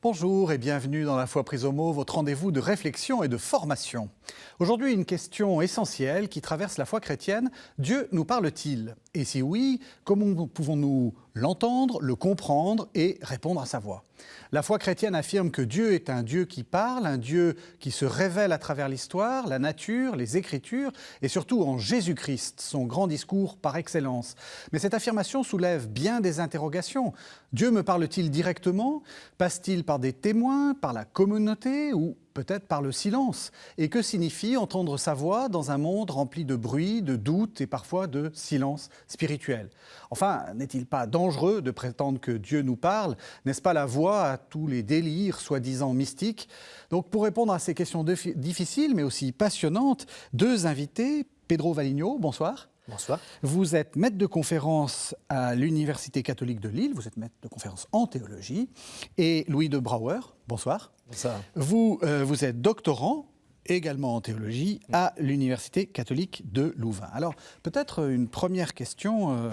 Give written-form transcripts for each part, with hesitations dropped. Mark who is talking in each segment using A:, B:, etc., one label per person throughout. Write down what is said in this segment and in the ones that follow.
A: Bonjour et bienvenue dans La Foi prise au mot, votre rendez-vous de réflexion et de formation. Aujourd'hui, une question essentielle qui traverse la foi chrétienne. Dieu nous parle-t-il? Et si oui, comment pouvons-nous l'entendre, le comprendre et répondre à sa voix? La foi chrétienne affirme que Dieu est un Dieu qui parle, un Dieu qui se révèle à travers l'histoire, la nature, les Écritures et surtout en Jésus-Christ, son grand discours par excellence. Mais cette affirmation soulève bien des interrogations. Dieu me parle-t-il directement? Passe-t-il par des témoins, par la communauté ou peut-être par le silence? Et que signifie entendre sa voix dans un monde rempli de bruit, de doutes et parfois de silence spirituel? Enfin, n'est-il pas dangereux de prétendre que Dieu nous parle? N'est-ce pas la voie à tous les délires soi-disant mystiques? Donc pour répondre à ces questions difficiles mais aussi passionnantes, deux invités. Pedro Valinho, bonsoir.
B: Bonsoir.
A: Vous êtes maître de conférence à l'Université catholique de Lille, vous êtes maître de conférence en théologie. Et Louis de Brouwer, bonsoir.
B: Bonsoir.
A: Vous êtes doctorant également en théologie à l'Université catholique de Louvain. Alors, peut-être une première question,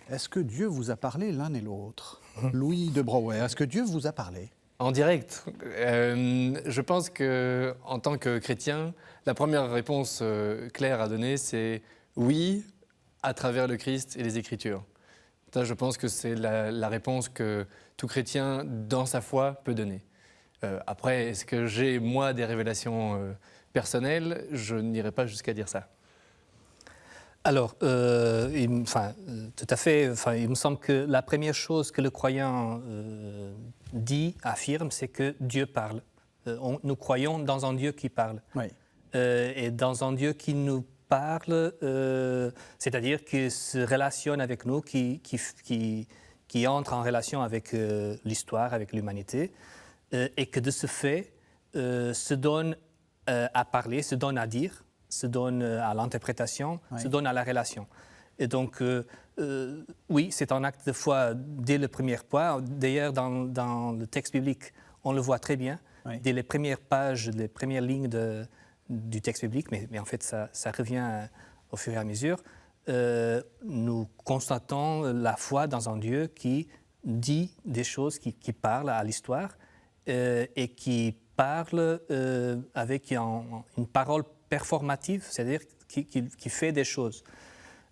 A: est-ce que Dieu vous a parlé l'un et l'autre? Louis de Brouwer, est-ce que Dieu vous a parlé?
B: En direct, je pense qu'en tant que chrétien, la première réponse claire à donner, c'est oui, à travers le Christ et les Écritures. Ça, je pense que c'est la réponse que tout chrétien, dans sa foi, peut donner. Après, est-ce que j'ai, moi, des révélations personnelles? Je n'irai pas jusqu'à dire ça.
C: Alors, tout à fait. Il me semble que la première chose que le croyant affirme, c'est que Dieu parle. Nous croyons dans un Dieu qui parle.
A: Oui.
C: Et dans un Dieu qui nous parle, c'est-à-dire qui se relationne avec nous, qui entre en relation avec l'histoire, avec l'humanité, et que de ce fait se donne à parler, se donne à dire, se donne à l'interprétation, se donne à la relation. Et donc, oui, c'est un acte de foi dès le premier point. D'ailleurs, dans le texte biblique, on le voit très bien, dès les premières pages, les premières lignes du texte biblique, mais en fait, ça revient au fur et à mesure. Nous constatons la foi dans un Dieu qui dit des choses, qui parle à l'histoire et qui parle avec une parole performative, c'est-à-dire qui fait des choses.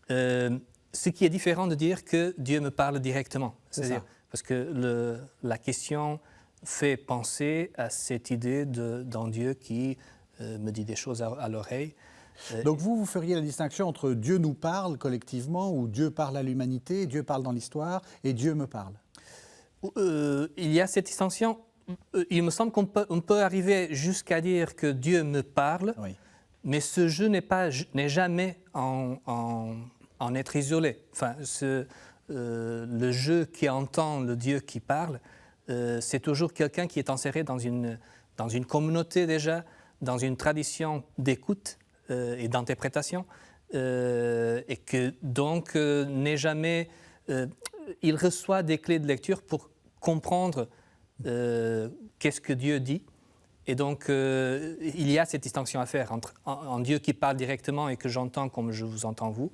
C: Ce qui est différent de dire que Dieu me parle directement. C'est-à-dire, parce que la question fait penser à cette idée d'un Dieu qui me dit des choses à l'oreille.
A: Donc vous feriez la distinction entre Dieu nous parle collectivement, ou Dieu parle à l'humanité, Dieu parle dans l'histoire, et Dieu me parle?
C: Il y a cette distinction. Il me semble qu'on peut arriver jusqu'à dire que Dieu me parle, mais ce jeu n'est jamais en être isolé. Enfin, le jeu qui entend le Dieu qui parle, c'est toujours quelqu'un qui est inséré dans une communauté déjà, dans une tradition d'écoute et d'interprétation, et que donc n'est jamais... il reçoit des clés de lecture pour comprendre qu'est-ce que Dieu dit. Et donc, il y a cette distinction à faire entre un Dieu qui parle directement et que j'entends comme je vous entends vous,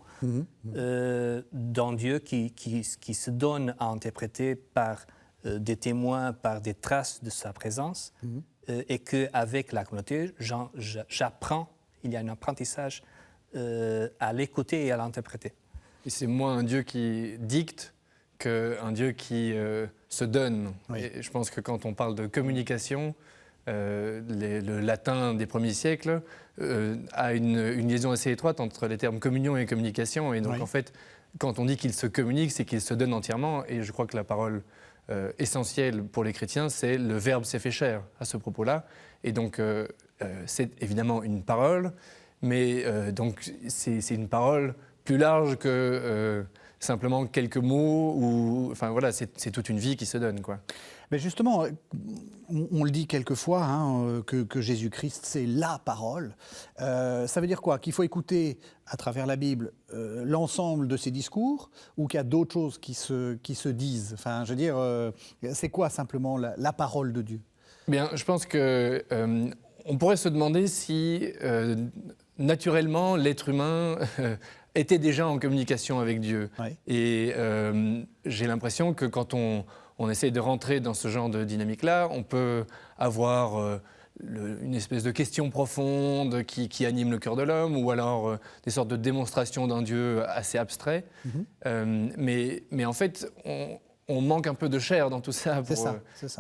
C: d'un Dieu qui se donne à interpréter par des témoins, par des traces de sa présence, et qu'avec la communauté, j'apprends, il y a un apprentissage à l'écouter et à l'interpréter.
B: Et c'est moins un Dieu qui dicte qu'un Dieu qui se donne. Et je pense que quand on parle de communication, le latin des premiers siècles a une liaison assez étroite entre les termes communion et communication. Et donc, en fait, quand on dit qu'il se communique, c'est qu'il se donne entièrement. Et je crois que la parole essentielle pour les chrétiens, c'est le Verbe s'est fait chair à ce propos-là. Et donc, c'est évidemment une parole, mais donc c'est une parole plus large que simplement quelques mots. Enfin voilà, c'est toute une vie qui se donne, quoi.
A: Mais justement, on le dit quelquefois, que Jésus-Christ, c'est la parole. Ça veut dire quoi? Qu'il faut écouter à travers la Bible l'ensemble de ses discours, ou qu'il y a d'autres choses qui se disent? Enfin, je veux dire, c'est quoi simplement la parole de Dieu?
B: Bien, je pense que on pourrait se demander si naturellement l'être humain était déjà en communication avec Dieu. Et j'ai l'impression que quand on on essaye de rentrer dans ce genre de dynamique-là. On peut avoir une espèce de question profonde qui anime le cœur de l'homme, ou alors des sortes de démonstrations d'un Dieu assez abstrait. Mais en fait, on manque un peu de chair dans tout ça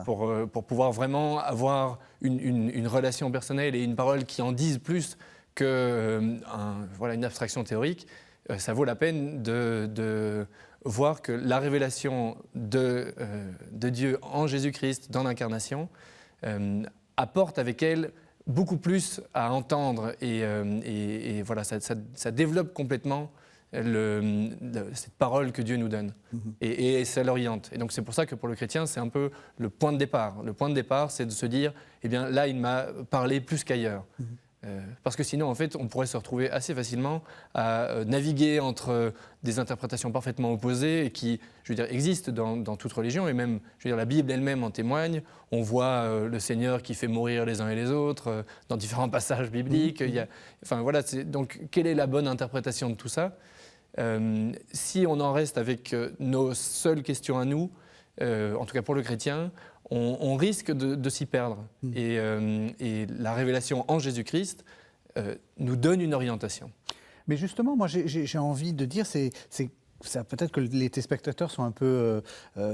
B: pour pouvoir vraiment avoir une relation personnelle et une parole qui en disent plus que une abstraction théorique. Ça vaut la peine de voir que la révélation de Dieu en Jésus-Christ, dans l'incarnation, apporte avec elle beaucoup plus à entendre et voilà, ça développe complètement cette parole que Dieu nous donne et ça l'oriente. Et donc c'est pour ça que pour le chrétien, c'est un peu le point de départ. Le point de départ, c'est de se dire, eh bien là, il m'a parlé plus qu'ailleurs. Parce que sinon, en fait, on pourrait se retrouver assez facilement à naviguer entre des interprétations parfaitement opposées et qui, je veux dire, existent dans toute religion, et même, je veux dire, la Bible elle-même en témoigne. On voit le Seigneur qui fait mourir les uns et les autres dans différents passages bibliques. Donc, quelle est la bonne interprétation de tout ça ? Si on en reste avec nos seules questions à nous, en tout cas pour le chrétien, on risque de s'y perdre. Et la révélation en Jésus-Christ nous donne une orientation.
A: Mais justement, moi j'ai envie de dire, ça, peut-être que les téléspectateurs sont un peu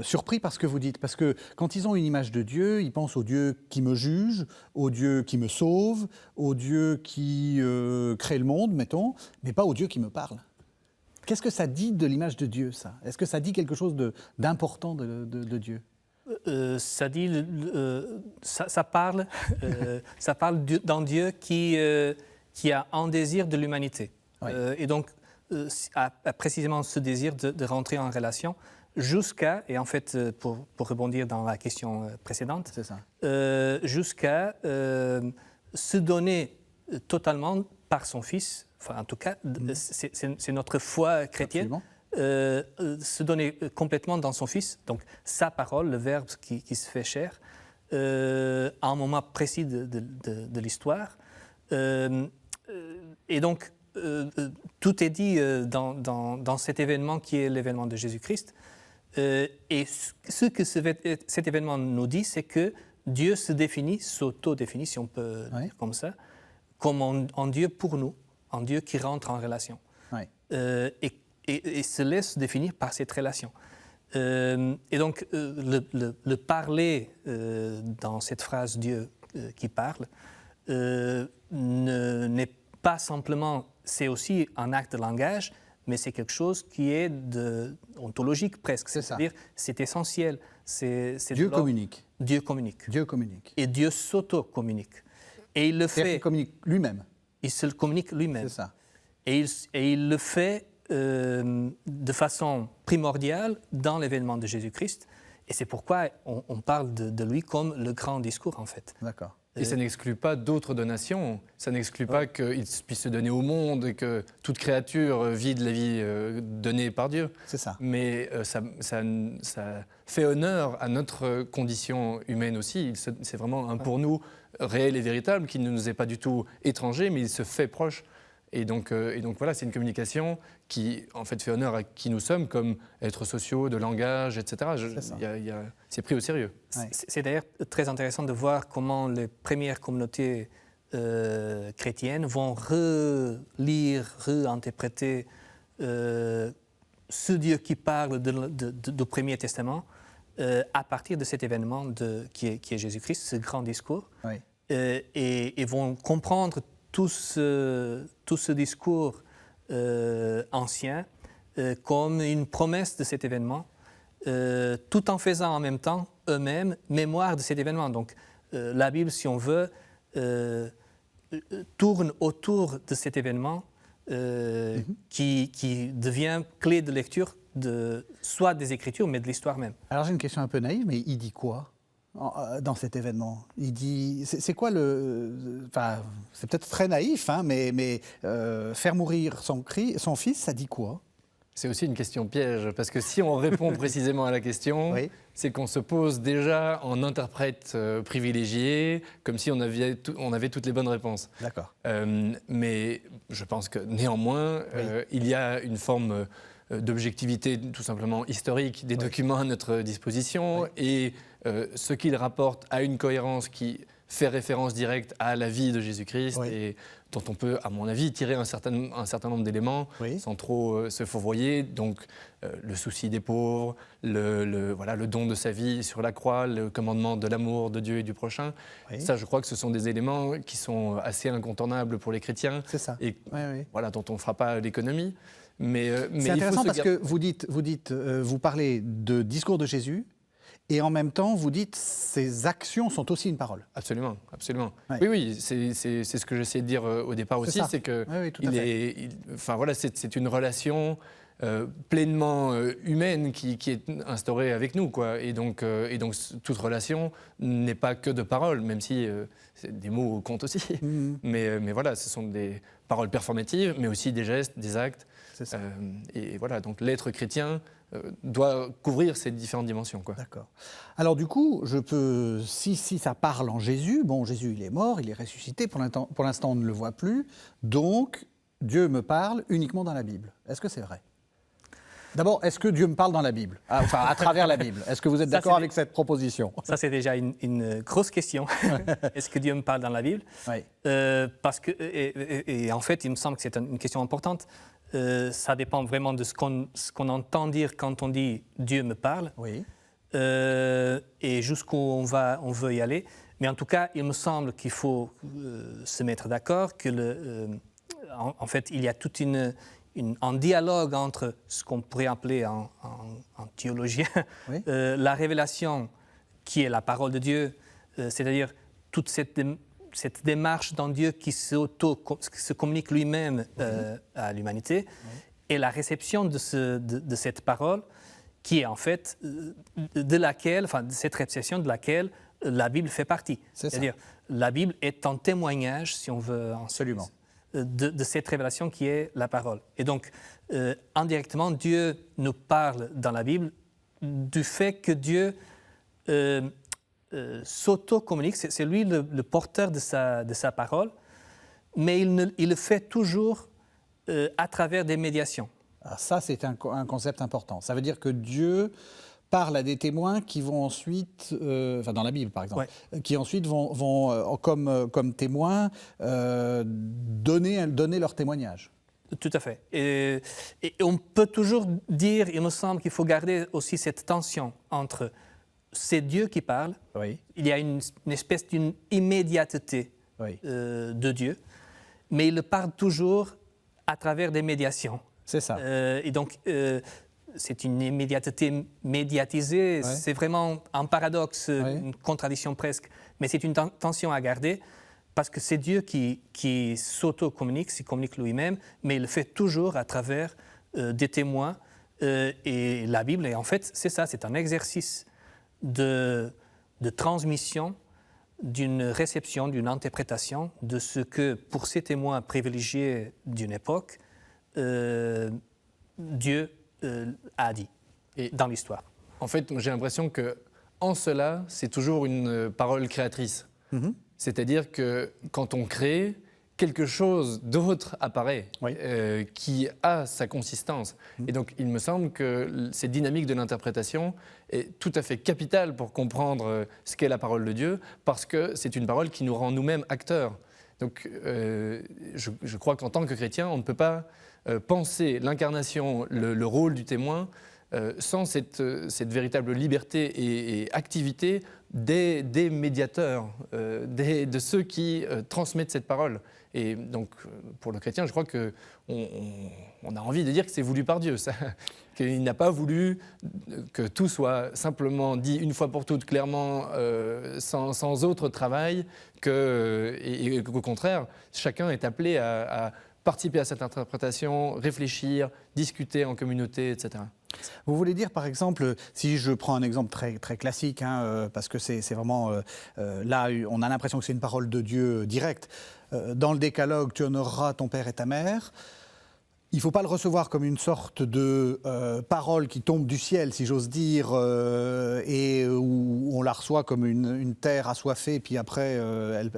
A: surpris par ce que vous dites, parce que quand ils ont une image de Dieu, ils pensent au Dieu qui me juge, au Dieu qui me sauve, au Dieu qui crée le monde, mettons, mais pas au Dieu qui me parle. Qu'est-ce que ça dit de l'image de Dieu, ça ? Est-ce que ça dit quelque chose d'important de Dieu ?
C: Ça parle d'un Dieu qui a un désir de l'humanité. Oui. Et donc, a précisément ce désir de rentrer en relation jusqu'à, et en fait, pour rebondir dans la question précédente, c'est ça. Jusqu'à se donner totalement par son Fils, enfin en tout cas, c'est notre foi chrétienne. Absolument. Se donner complètement dans son Fils, donc sa parole, le Verbe qui se fait chair, à un moment précis de l'histoire. Et donc, tout est dit dans cet événement qui est l'événement de Jésus-Christ. Et ce que cet événement nous dit, c'est que Dieu s'auto-définit, si on peut dire comme ça, comme un Dieu pour nous, un Dieu qui rentre en relation. Oui. Et se laisse définir par cette relation. Et donc, le parler dans cette phrase Dieu qui parle n'est pas simplement, c'est aussi un acte de langage, mais c'est quelque chose qui est ontologique presque. C'est-à-dire, c'est essentiel.
A: Dieu communique.
C: Dieu communique.
A: Dieu communique.
C: Et Dieu s'auto-communique. Et il le fait.
A: Il communique lui-même.
C: Il se communique lui-même.
A: C'est ça.
C: Et il le fait de façon primordiale dans l'événement de Jésus-Christ. Et c'est pourquoi on parle de lui comme le grand discours, en fait.
A: D'accord.
B: Et ça n'exclut pas d'autres donations. Ça n'exclut pas qu'il puisse se donner au monde et que toute créature vit de la vie donnée par Dieu.
A: C'est ça.
B: Mais ça fait honneur à notre condition humaine aussi. C'est vraiment un pour nous réel et véritable qui ne nous est pas du tout étranger, mais il se fait proche. Et donc voilà, c'est une communication qui en fait fait honneur à qui nous sommes comme êtres sociaux, de langage, etc. C'est pris au sérieux.
C: Ouais. C'est d'ailleurs très intéressant de voir comment les premières communautés chrétiennes vont relire, réinterpréter ce Dieu qui parle du Premier Testament à partir de cet événement qui est Jésus-Christ, ce grand discours, oui. Et vont comprendre tout ce discours ancien comme une promesse de cet événement, tout en faisant en même temps eux-mêmes mémoire de cet événement. Donc la Bible, si on veut, tourne autour de cet événement qui devient clé de lecture soit des Écritures, mais de l'histoire même.
A: Alors j'ai une question un peu naïve, mais il dit quoi dans cet événement? Il dit, c'est quoi enfin, c'est peut-être très naïf, hein, mais faire mourir son fils, ça dit quoi?
B: C'est aussi une question piège, parce que si on répond précisément à la question, oui. C'est qu'on se pose déjà en interprète privilégié, comme si on avait toutes les bonnes réponses.
A: D'accord.
B: Mais je pense que néanmoins, oui. Il y a une forme d'objectivité tout simplement historique des documents à notre disposition et ce qu'ils rapportent a une cohérence qui fait référence directe à la vie de Jésus-Christ et dont on peut, à mon avis, tirer un certain nombre d'éléments sans trop se fourvoyer. Donc, le souci des pauvres, le don de sa vie sur la croix, le commandement de l'amour de Dieu et du prochain. Ça, je crois que ce sont des éléments qui sont assez incontournables pour les chrétiens.
A: C'est ça.
B: Et voilà, dont on ne fera pas l'économie. Mais
A: c'est intéressant parce que vous parlez de discours de Jésus. Et en même temps, vous dites ces actions sont aussi une parole.
B: Absolument, absolument. Ouais. Oui, c'est ce que j'essayais de dire au départ aussi, c'est que c'est une relation pleinement humaine qui est instaurée avec nous, quoi. Et donc toute relation n'est pas que de paroles, même si des mots comptent aussi. Mais voilà, ce sont des paroles performatives, mais aussi des gestes, des actes. C'est ça. Et voilà, donc l'être chrétien doit couvrir ces différentes dimensions, quoi.
A: D'accord. Alors du coup, si ça parle en Jésus, bon, Jésus il est mort, il est ressuscité, pour l'instant on ne le voit plus, donc Dieu me parle uniquement dans la Bible. Est-ce que c'est vrai ? D'abord, est-ce que Dieu me parle dans la Bible ? Enfin, à travers la Bible. Est-ce que vous êtes d'accord avec cette proposition ?
C: Ça, c'est déjà une grosse question. Est-ce que Dieu me parle dans la Bible ?
A: Oui.
C: Parce que, et en fait, il me semble que c'est une question importante. Ça dépend vraiment de ce qu'on entend dire quand on dit « Dieu me parle ».
A: Oui.
C: Et jusqu'où on veut y aller. Mais en tout cas, il me semble qu'il faut se mettre d'accord que en fait, il y a toute un dialogue entre ce qu'on pourrait appeler en théologien la révélation qui est la parole de Dieu, c'est-à-dire toute cette démarche dans Dieu qui se communique lui-même à l'humanité, et la réception de cette parole qui est en fait de cette réception de laquelle la Bible fait partie. C'est-à-dire la Bible est un témoignage, si on veut,
A: absolument,
C: de cette révélation qui est la parole. Et donc, indirectement, Dieu nous parle dans la Bible du fait que Dieu s'auto-communique, c'est lui le porteur de sa parole, mais il le fait toujours à travers des médiations.
A: Alors ça, c'est un concept important. Ça veut dire que Dieu parle à des témoins qui vont ensuite, dans la Bible par exemple, qui ensuite vont comme témoins, donner leur témoignage.
C: Tout à fait. Et on peut toujours dire, il me semble qu'il faut garder aussi cette tension entre c'est Dieu qui parle, il y a une espèce d'une immédiateté de Dieu, mais il parle toujours à travers des médiations.
A: C'est ça.
C: Et donc, c'est une immédiateté médiatisée, c'est vraiment un paradoxe, une contradiction presque, mais c'est une tension à garder parce que c'est Dieu qui s'auto-communique, s'y communique lui-même, mais il le fait toujours à travers des témoins. Et la Bible, en fait, c'est ça, c'est un exercice de transmission, d'une réception, d'une interprétation de ce que, pour ces témoins privilégiés d'une époque, Dieu a dit dans l'histoire.
B: En fait, j'ai l'impression qu'en cela, c'est toujours une parole créatrice. C'est-à-dire que quand on crée, quelque chose d'autre apparaît, qui a sa consistance. Et donc, il me semble que cette dynamique de l'interprétation est tout à fait capitale pour comprendre ce qu'est la parole de Dieu, parce que c'est une parole qui nous rend nous-mêmes acteurs. Donc, je crois qu'en tant que chrétien, on ne peut pas penser l'incarnation, le rôle du témoin, sans cette véritable liberté et activité des médiateurs, de ceux qui transmettent cette parole. Et donc, pour le chrétien, je crois qu'on a envie de dire que c'est voulu par Dieu, ça, qu'il n'a pas voulu que tout soit simplement dit une fois pour toutes, clairement, sans autre travail, et qu'au contraire, chacun est appelé à participer à cette interprétation, réfléchir, discuter en communauté, etc.
A: Vous voulez dire, par exemple, si je prends un exemple très, très classique, parce que c'est vraiment, là, on a l'impression que c'est une parole de Dieu directe. Dans le décalogue, tu honoreras ton père et ta mère. Il ne faut pas le recevoir comme une sorte de parole qui tombe du ciel, si j'ose dire, et où on la reçoit comme une terre assoiffée, puis après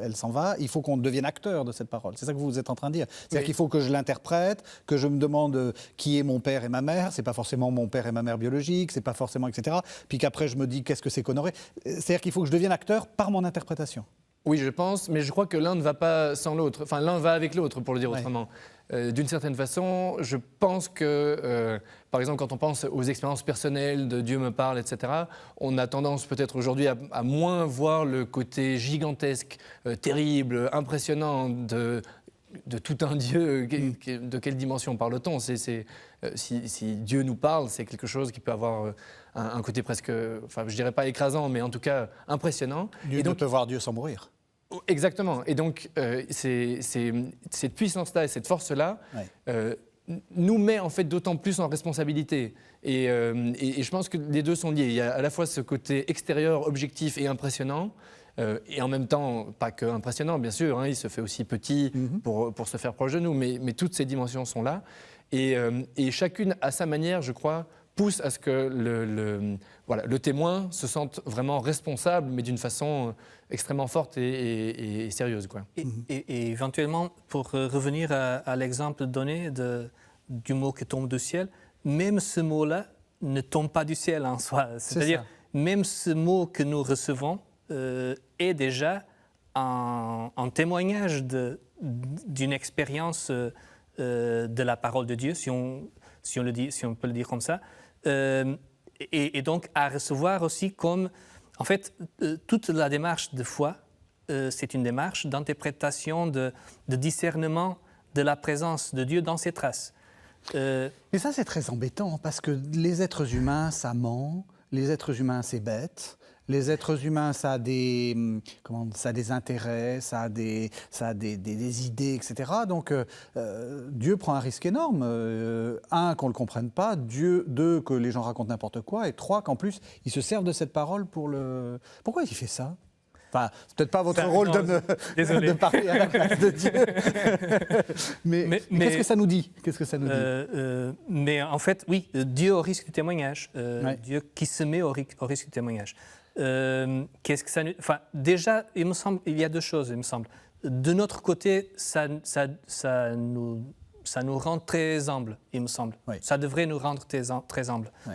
A: elle s'en va. Il faut qu'on devienne acteur de cette parole. C'est ça que vous êtes en train de dire. C'est-à-dire qu'il faut que je l'interprète, que je me demande qui est mon père et ma mère. C'est pas forcément mon père et ma mère biologiques, c'est pas forcément, etc. Puis qu'après je me dis qu'est-ce que c'est qu'honorer. C'est-à-dire qu'il faut que je devienne acteur par mon interprétation.
B: Oui, je pense, mais je crois que l'un ne va pas sans l'autre. Enfin, l'un va avec l'autre, pour le dire autrement. D'une certaine façon, je pense que, par exemple, quand on pense aux expériences personnelles de Dieu me parle, etc., on a tendance peut-être aujourd'hui à moins voir le côté gigantesque, terrible, impressionnant de tout un Dieu. De quelle dimension parle-t-on ? Si Dieu nous parle, c'est quelque chose qui peut avoir un côté presque, enfin, je dirais pas écrasant, mais en tout cas impressionnant.
A: Et donc, peut voir Dieu sans mourir.
B: Exactement. Et donc, cette puissance-là et cette force-là nous met en fait d'autant plus en responsabilité. Et je pense que les deux sont liés. Il y a à la fois ce côté extérieur, objectif et impressionnant, et en même temps, pas que impressionnant, bien sûr, hein, il se fait aussi petit pour se faire proche de nous, mais toutes ces dimensions sont là. Et chacune, à sa manière, je crois, pousse à ce que le témoin se sente vraiment responsable, mais d'une façon extrêmement forte et sérieuse, quoi.
C: Et éventuellement, pour revenir à l'exemple donné du mot qui tombe du ciel, même ce mot-là ne tombe pas du ciel en soi. C'est-à-dire, même ce mot que nous recevons est déjà un témoignage d'une expérience de la parole de Dieu, si on peut le dire comme ça. Et donc à recevoir aussi comme, en fait, toute la démarche de foi, c'est une démarche d'interprétation, de discernement de la présence de Dieu dans ses traces.
A: Mais ça, c'est très embêtant, parce que les êtres humains, ça ment, les êtres humains, c'est bête. Les êtres humains, ça a des intérêts, ça a des idées, etc. Donc, Dieu prend un risque énorme. Un, qu'on ne le comprenne pas. Deux, que les gens racontent n'importe quoi. Et trois, qu'en plus, ils se servent de cette parole pour le... Pourquoi il fait ça ? Enfin, c'est peut-être pas votre rôle de parler à la place de Dieu. mais qu'est-ce que ça nous dit ?
C: Mais en fait, oui, Dieu au risque du témoignage. Dieu qui se met au risque du témoignage. Qu'est-ce que ça nous... Enfin, déjà, il me semble, il y a deux choses, il me semble. De notre côté, ça nous rend très humbles, il me semble. Oui. Ça devrait nous rendre très humbles. Oui.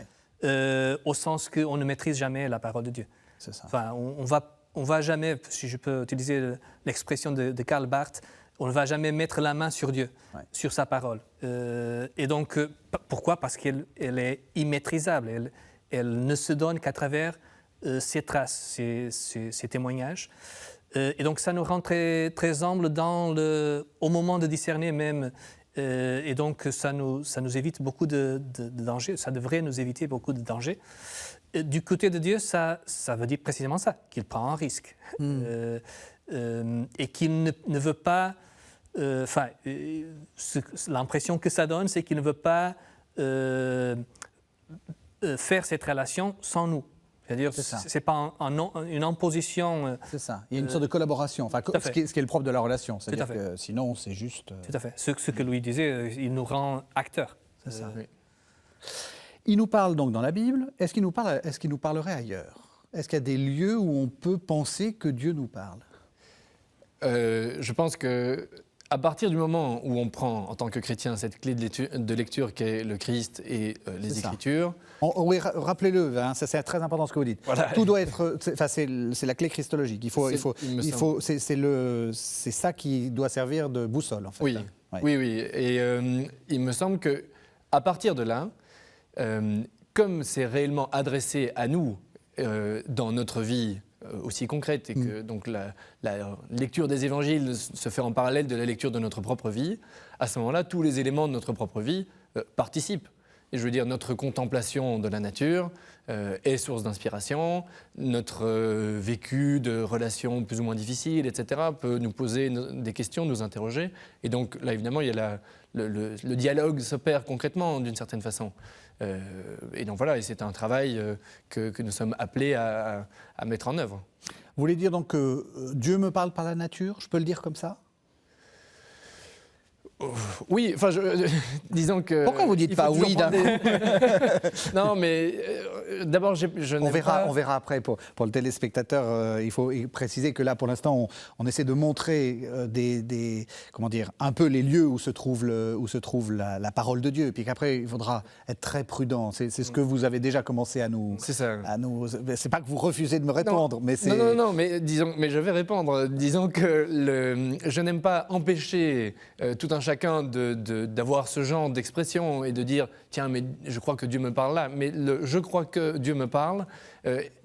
C: Au sens qu'on ne maîtrise jamais la parole de Dieu.
A: C'est ça.
C: Enfin, on va jamais, si je peux utiliser l'expression de Karl Barth, on ne va jamais mettre la main sur Dieu, sur sa parole. Et donc, pourquoi ? Parce qu'elle est immaîtrisable. Elle ne se donne qu'à travers ses traces, ses témoignages. Et donc, ça nous rend très, très humbles au moment de discerner même. Et donc, ça nous évite beaucoup de dangers. Ça devrait nous éviter beaucoup de dangers. Du côté de Dieu, ça veut dire précisément ça, qu'il prend un risque. Et qu'il ne veut pas... l'impression que ça donne, c'est qu'il ne veut pas faire cette relation sans nous. C'est-à-dire, ce n'est pas une imposition...
A: C'est ça, il y a une sorte de collaboration, enfin, ce qui est le propre de la relation. C'est-à-dire que sinon, c'est juste...
C: Tout à fait. Ce que Louis disait, il nous rend acteurs.
A: C'est ça. Oui. Il nous parle donc dans la Bible. Est-ce qu'il nous parlerait ailleurs ? Est-ce qu'il y a des lieux où on peut penser que Dieu nous parle ?
B: Je pense qu'à partir du moment où on prend, en tant que chrétien, cette clé de lecture qu'est le Christ et les Écritures...
A: Oui, rappelez-le, hein, ça c'est très important ce que vous dites. Voilà. Tout doit être... C'est la clé christologique. C'est ça qui doit servir de boussole, en fait.
B: Oui, hein. Oui. Et il me semble qu'à partir de là... comme c'est réellement adressé à nous dans notre vie aussi concrète et que donc la lecture des évangiles se fait en parallèle de la lecture de notre propre vie, à ce moment-là, tous les éléments de notre propre vie participent. Et je veux dire, notre contemplation de la nature est source d'inspiration, notre vécu de relations plus ou moins difficiles, etc., peut nous poser des questions, nous interroger. Et donc là, évidemment, il y a le dialogue s'opère concrètement d'une certaine façon. Et donc voilà, et c'est un travail que nous sommes appelés à mettre en œuvre.
A: Vous voulez dire donc que Dieu me parle par la nature ? Je peux le dire comme ça ?
B: Oui, enfin, disons que...
A: Pourquoi vous dites
B: il faut
A: pas
B: toujours
A: oui d'un
B: prendre Non, mais d'abord, je n'aime pas...
A: On verra après. Pour le téléspectateur, il faut préciser que là, pour l'instant, on essaie de montrer comment dire, un peu les lieux où se trouve la parole de Dieu. Et puis qu'après, il faudra être très prudent. C'est ce que vous avez déjà commencé à nous...
B: C'est ça.
A: C'est pas que vous refusez de me répondre, mais c'est...
B: Non, mais mais je vais répondre. Disons que je n'aime pas empêcher tout un chacun d'avoir ce genre d'expression et de dire tiens, mais je crois que Dieu me parle là. Mais je crois que Dieu me parle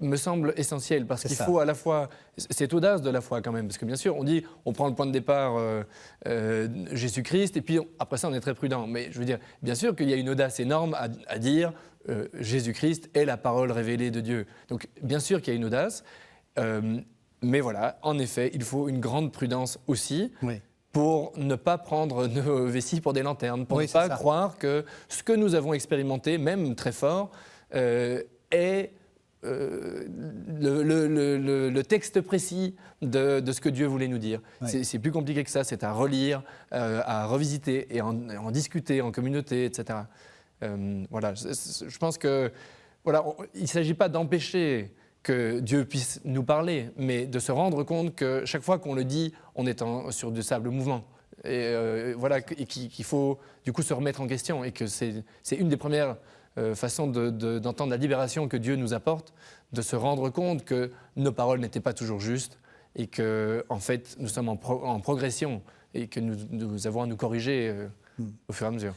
B: me semble essentiel parce qu'il faut à la fois cette audace de la foi quand même, parce que bien sûr on prend le point de départ Jésus-Christ et puis après ça on est très prudent. Mais je veux dire, bien sûr qu'il y a une audace énorme à dire Jésus-Christ est la parole révélée de Dieu. Donc bien sûr qu'il y a une audace, mais voilà, en effet, il faut une grande prudence aussi.
A: Oui.
B: Pour ne pas prendre nos vessies pour des lanternes, pour ne pas croire que ce que nous avons expérimenté, même très fort, est le texte précis de ce que Dieu voulait nous dire. Oui. C'est plus compliqué que ça, c'est à relire, à revisiter et en discuter en communauté, etc. Voilà, je pense que voilà, il ne s'agit pas d'empêcher que Dieu puisse nous parler, mais de se rendre compte que chaque fois qu'on le dit, on est sur du sable mouvant. Et voilà, et qu'il faut du coup se remettre en question et que c'est une des premières façons d'entendre la libération que Dieu nous apporte, de se rendre compte que nos paroles n'étaient pas toujours justes et que en fait nous sommes en progression et que nous avons à nous corriger au fur et à mesure.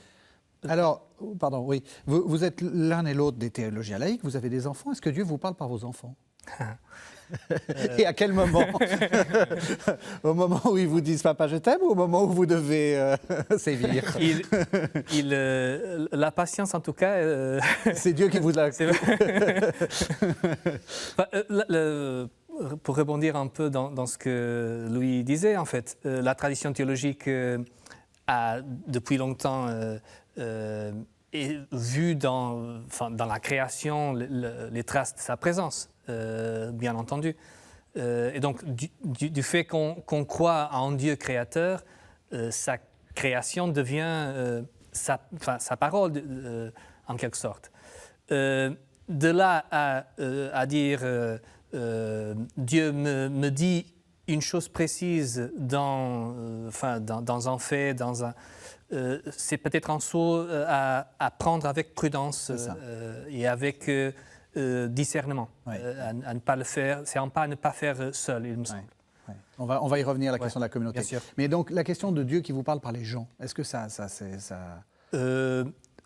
A: Alors, pardon, oui, vous êtes l'un et l'autre des théologiens laïcs, vous avez des enfants, est-ce que Dieu vous parle par vos enfants? Et à quel moment? Au moment où ils vous disent « Papa, je t'aime » ou au moment où vous devez sévir?
C: La patience, en tout cas...
A: C'est Dieu qui vous l'a...
C: Pour rebondir un peu dans ce que Louis disait, en fait, la tradition théologique a depuis longtemps... et vu dans la création les traces de sa présence, bien entendu. Et donc, du fait qu'on croit en Dieu créateur, sa création devient sa parole, en quelque sorte. De là à dire Dieu me dit une chose précise dans un fait, c'est peut-être un saut à prendre avec prudence et avec discernement, à ne pas le faire. C'est un pas à ne pas faire seul, il me semble.
A: Ouais. On va y revenir à la question de la communauté.
C: Bien sûr.
A: Mais donc la question de Dieu qui vous parle par les gens, est-ce que ça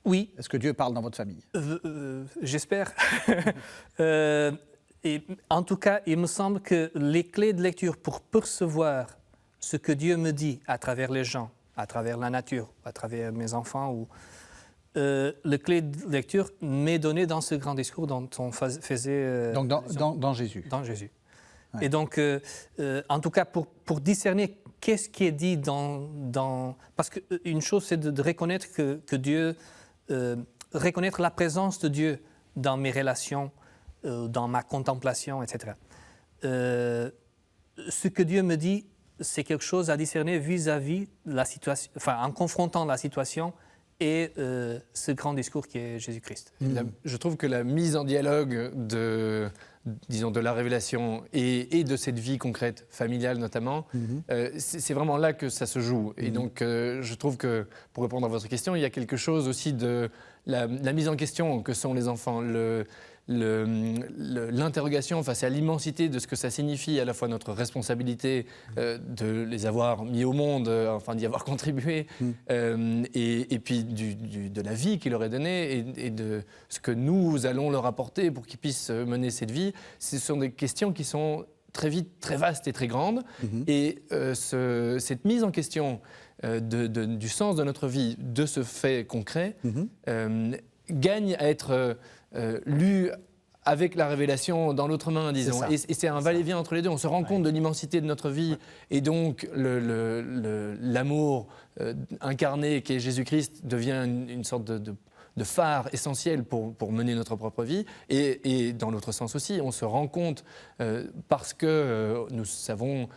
C: oui.
A: Est-ce que Dieu parle dans votre famille?
C: J'espère. Et en tout cas, il me semble que les clés de lecture pour percevoir ce que Dieu me dit à travers les gens, à travers la nature, à travers mes enfants, le clé de lecture m'est donné dans ce grand discours dont on faisait...
A: Donc dans Jésus.
C: Dans Jésus.
A: Ouais.
C: Et donc, en tout cas, pour discerner qu'est-ce qui est dit parce qu'une chose, c'est de reconnaître que Dieu... reconnaître la présence de Dieu dans mes relations, dans ma contemplation, etc. Ce que Dieu me dit, c'est quelque chose à discerner vis-à-vis la situation, en confrontant la situation et ce grand discours qui est Jésus-Christ.
B: Je trouve que la mise en dialogue de la révélation et de cette vie concrète, familiale notamment, c'est vraiment là que ça se joue. Et donc, je trouve que, pour répondre à votre question, il y a quelque chose aussi de la mise en question que sont les enfants, l'interrogation face à l'immensité de ce que ça signifie, à la fois notre responsabilité de les avoir mis au monde, d'y avoir contribué, et puis de la vie qu'il leur est donnée et de ce que nous allons leur apporter pour qu'ils puissent mener cette vie. Ce sont des questions qui sont très vite très vastes et très grandes. Et cette mise en question du sens de notre vie, de ce fait concret, gagne à être lu avec la révélation dans l'autre main, disons. Et c'est un va-et-vient entre les deux. On se rend compte de l'immensité de notre vie et donc l'amour incarné qui est Jésus-Christ devient une sorte de phare essentiel pour mener notre propre vie. Et dans l'autre sens aussi, on se rend compte, parce que nous savons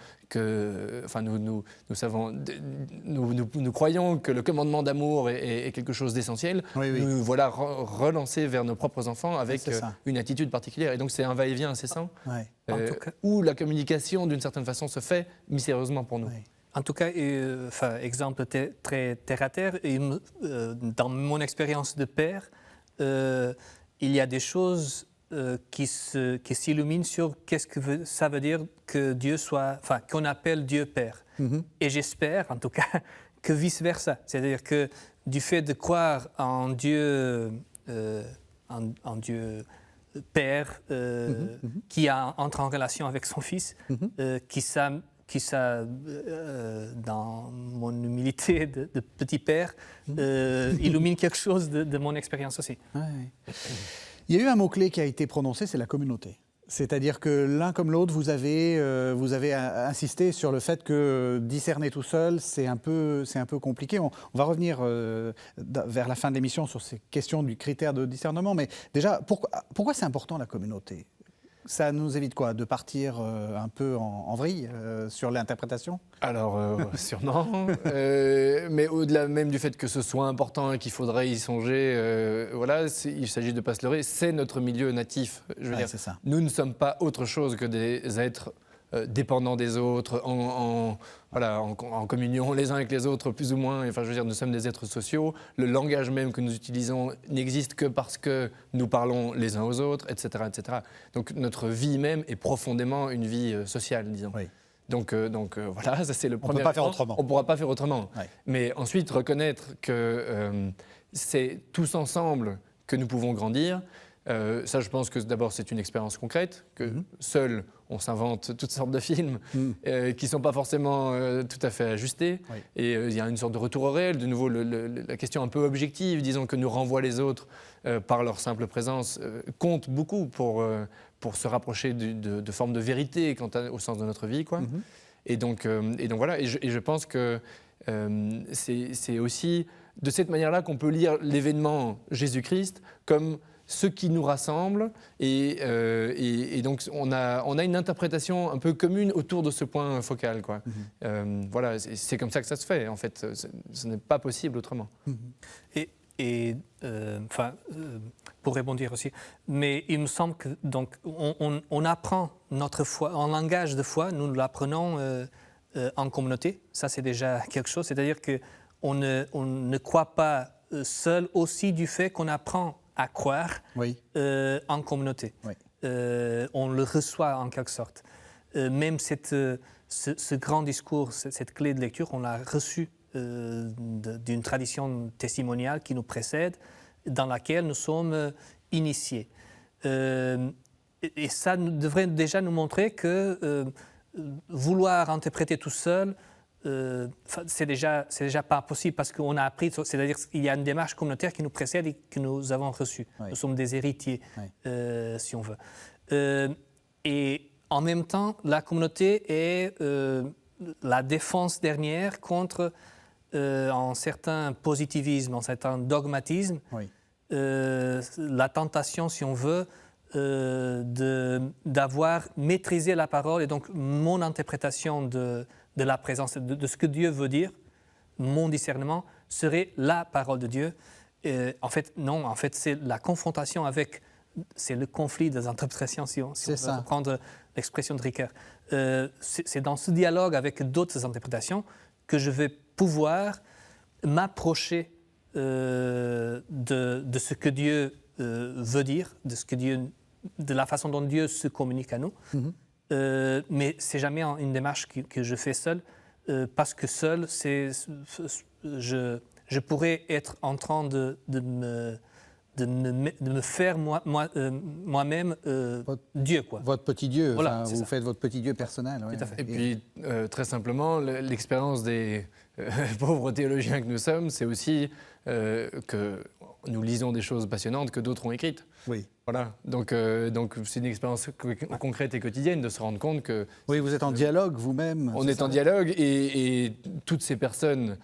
B: nous croyons que le commandement d'amour est quelque chose d'essentiel. Nous voilà relancés vers nos propres enfants avec une attitude particulière. Et donc c'est un va-et-vient incessant où la communication, d'une certaine façon, se fait mystérieusement pour nous.
C: En tout cas, exemple très terre-à-terre, dans mon expérience de père, il y a des choses qui s'illuminent sur qu'est-ce que ça veut dire que Dieu qu'on appelle Dieu Père. Et j'espère, en tout cas, que vice-versa. C'est-à-dire que du fait de croire en Dieu, en Dieu Père, qui entre en relation avec son Fils, dans mon humilité de petit père, illumine quelque chose de mon expérience aussi.
A: Il y a eu un mot-clé qui a été prononcé, c'est la communauté. C'est-à-dire que l'un comme l'autre, vous avez insisté sur le fait que discerner tout seul, c'est un peu compliqué. On va revenir vers la fin de l'émission sur ces questions du critère de discernement. Mais déjà, pourquoi c'est important la communauté ? Ça nous évite quoi ? De partir un peu en vrille sur l'interprétation ?
B: Alors, sûrement. Mais au-delà même du fait que ce soit important et qu'il faudrait y songer, il s'agit de ne pas se leurrer, c'est notre milieu natif. Je veux dire,
A: c'est ça.
B: Nous ne sommes pas autre chose que des êtres dépendants des autres, en communion les uns avec les autres, plus ou moins. Enfin, je veux dire, nous sommes des êtres sociaux. Le langage même que nous utilisons n'existe que parce que nous parlons les uns aux autres, etc., etc. Donc, notre vie même est profondément une vie sociale, disons.
A: Oui.
B: Donc, ça c'est le premier.
A: On ne peut pas faire autrement.
B: On ne pourra pas faire autrement.
A: Ouais.
B: Mais ensuite, reconnaître que c'est tous ensemble que nous pouvons grandir. Ça, je pense que d'abord, c'est une expérience concrète, que seul, on s'invente toutes sortes de films qui ne sont pas forcément tout à fait ajustés. Oui. Et il y a une sorte de retour au réel. De nouveau, la question un peu objective, disons, que nous renvoient les autres par leur simple présence, compte beaucoup pour se rapprocher de formes de vérité au sens de notre vie, quoi. Et donc voilà. Et je pense que c'est aussi de cette manière-là qu'on peut lire l'événement Jésus-Christ comme ce qui nous rassemble, et donc on a une interprétation un peu commune autour de ce point focal, quoi. C'est comme ça que ça se fait, en fait. Ce n'est pas possible autrement.
C: Pour rebondir aussi, mais il me semble que donc on apprend notre foi, en langage de foi, nous l'apprenons en communauté. Ça, c'est déjà quelque chose. C'est-à-dire que on ne croit pas seul aussi du fait qu'on apprend à croire en communauté. Oui. On le reçoit en quelque sorte. Même ce grand discours, cette clé de lecture, on l'a reçu d'une tradition testimoniale qui nous précède, dans laquelle nous sommes initiés. Et ça devrait déjà nous montrer que vouloir interpréter tout seul, c'est déjà pas possible, parce qu'on a appris, c'est-à-dire qu'il y a une démarche communautaire qui nous précède et que nous avons reçue. Oui. Nous sommes des héritiers, si on veut. Et en même temps, la communauté est la défense dernière contre un certain positivisme, un certain dogmatisme, la tentation, si on veut, d'avoir maîtrisé la parole, et donc mon interprétation de la présence, de ce que Dieu veut dire, mon discernement, serait la parole de Dieu. En fait, non, en fait, c'est la confrontation avec, c'est le conflit des interprétations, si on veut reprendre l'expression de Ricoeur. C'est dans ce dialogue avec d'autres interprétations que je vais pouvoir m'approcher de ce que Dieu veut dire, de la façon dont Dieu se communique à nous. Mais c'est jamais une démarche que je fais seul, parce que seul, je pourrais être en train de me faire moi-même Dieu, quoi.
A: Votre petit Dieu,
C: voilà,
A: vous faites votre petit Dieu personnel.
C: Tout à fait.
B: Et puis, très simplement, l'expérience des pauvres théologiens que nous sommes, c'est aussi que nous lisons des choses passionnantes que d'autres ont écrites.
A: Oui.
B: Voilà, donc c'est une expérience concrète et quotidienne de se rendre compte que...
A: Oui, vous êtes en dialogue vous-même.
B: On est en dialogue et toutes ces personnes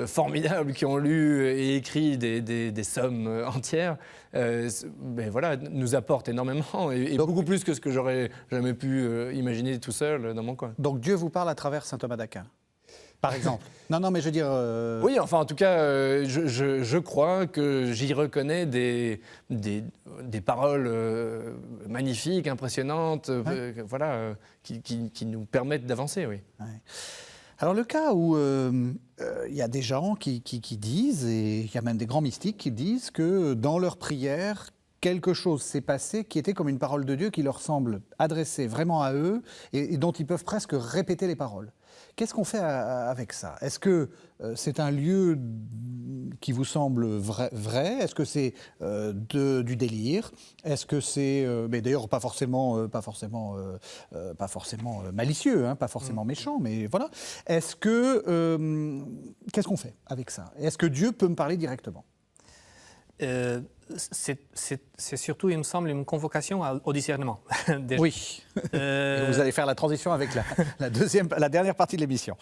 B: formidables qui ont lu et écrit des sommes entières, voilà, nous apportent énormément et beaucoup plus que ce que j'aurais jamais pu imaginer tout seul dans mon coin.
A: Donc Dieu vous parle à travers saint Thomas d'Aquin, par exemple. Non, mais je veux dire...
B: Oui, enfin, en tout cas, je crois que j'y reconnais des paroles magnifiques, impressionnantes, voilà, qui nous permettent d'avancer, oui.
A: Ouais. Alors le cas où il y a des gens qui disent, et il y a même des grands mystiques qui disent que dans leur prière, quelque chose s'est passé qui était comme une parole de Dieu qui leur semble adressée vraiment à eux et dont ils peuvent presque répéter les paroles. Qu'est-ce qu'on fait avec ça? Est-ce que c'est un lieu qui vous semble vrai? Est-ce que c'est du délire? Est-ce que c'est, mais d'ailleurs pas forcément malicieux, hein, pas forcément méchant, mais voilà. Est-ce que qu'est-ce qu'on fait avec ça? Est-ce que Dieu peut me parler directement?
C: C'est surtout, il me semble, une convocation au discernement.
A: Oui. Et vous allez faire la transition avec la dernière partie de l'émission.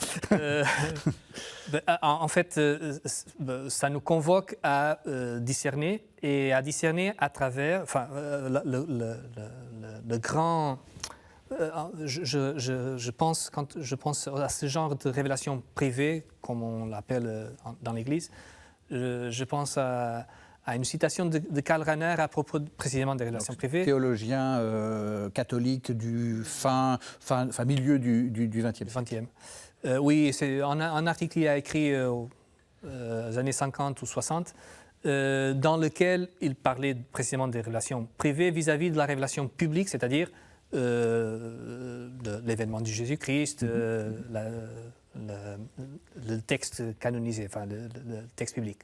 C: En fait, ça nous convoque à discerner et à discerner à travers le grand... quand je pense à ce genre de révélation privée, comme on l'appelle dans l'Église, je pense à une citation de Karl Rahner à propos précisément des relations privées.
A: Théologien catholique du milieu du XXe siècle.
C: Oui, c'est un article qu'il a écrit aux années 50 ou 60, dans lequel il parlait précisément des relations privées vis-à-vis de la révélation publique, c'est-à-dire de l'événement du Jésus-Christ, le texte canonisé, enfin le texte biblique.